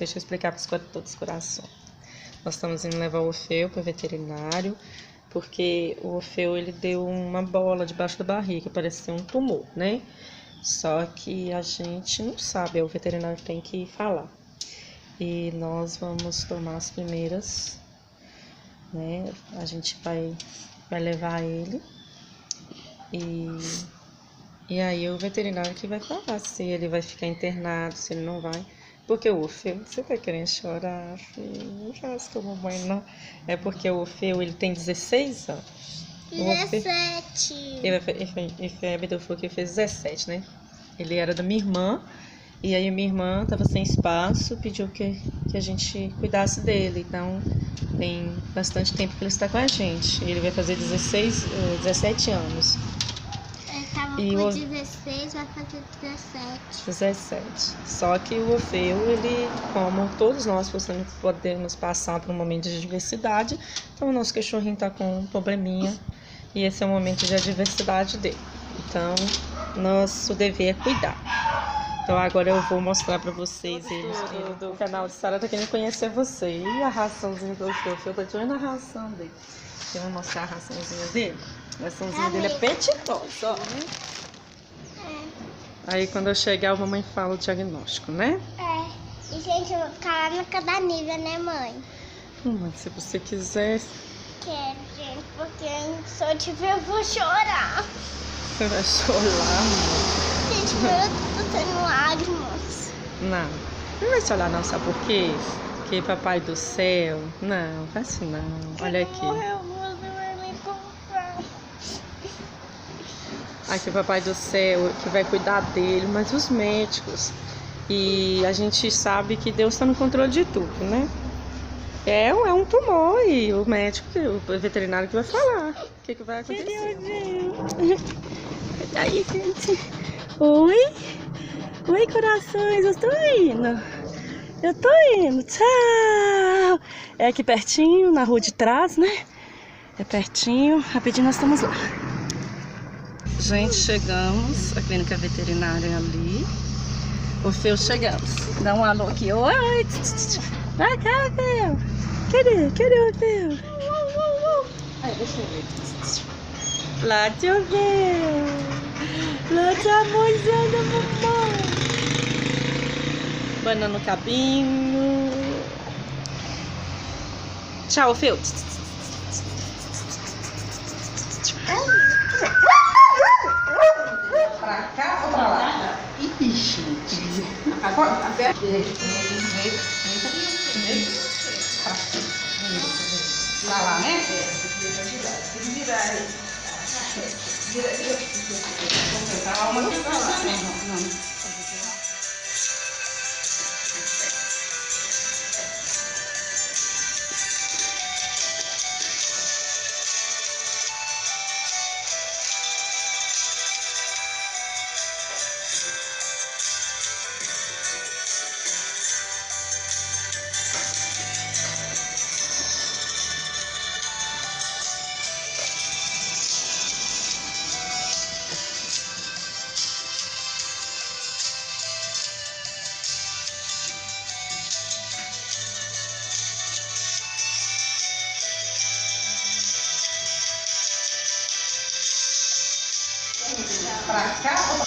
Deixa eu explicar para todos os corações. Nós estamos indo levar o Orfeu para o veterinário, porque o Orfeu ele deu uma bola debaixo da barriga, parece ser um tumor, né? Só que a gente não sabe, o veterinário tem que falar. E nós vamos tomar as primeiras, né? A gente vai levar ele e aí o veterinário que vai falar se ele vai ficar internado, se ele não vai. Porque o Orfeu, você tá querendo chorar, filho? Não faz com a mamãe, não. É porque o Orfeu, ele tem 16 anos. 17. E febre do Orfeu que fez 17, né? Ele era da minha irmã. E aí a minha irmã tava sem espaço, pediu que a gente cuidasse dele. Então, tem bastante tempo que ele está com a gente. Ele vai fazer 17 anos. Ele tava com 16, vai fazer 17. 17. Só que o Orfeu, ele, como todos nós podemos passar por um momento de adversidade, então o nosso cachorrinho tá com um probleminha e esse é o momento de adversidade dele. Então, nosso dever é cuidar. Então agora eu vou mostrar pra vocês eles do canal de Sara, tá querendo conhecer você. E a raçãozinha do Orfeu, eu tô tirando a ração dele. Eu vou mostrar a raçãozinha dele. A raçãozinha dele é petitosa, ó. Aí quando eu chegar, a mamãe fala o diagnóstico, né? É. E gente, eu vou ficar lá na cada nível, né, mãe? Mãe, se você quiser. Quero, gente, porque se eu tiver, eu vou chorar. Você vai chorar, mãe. Gente, eu tô tendo lágrimas. Não vai chorar não, sabe por quê? Porque papai do céu. Não, faz assim não. Olha aqui. Você vai me comprar. Aqui o papai do céu que vai cuidar dele, mas os médicos. E a gente sabe que Deus está no controle de tudo, né? É um tumor e o médico, o veterinário que vai falar o que vai acontecer. Aí, gente. Oi, corações, eu tô indo. Tchau. É aqui pertinho, na rua de trás, né? É pertinho, rapidinho nós estamos lá. Gente, chegamos, a clínica veterinária é ali. Orfeu, chegamos. Dá um alô aqui. Oi! Vai cá, Orfeu. Cadê o Orfeu? Aí, deixa eu ver. Lá te Orfeu. Lá te amorzão da mamãe. Banana no cabinho. Tchau, Orfeu. Pra cá ou pra lá? Ixi, agora pra lá, né? Vira aí. Vira. Não. Pra cá ou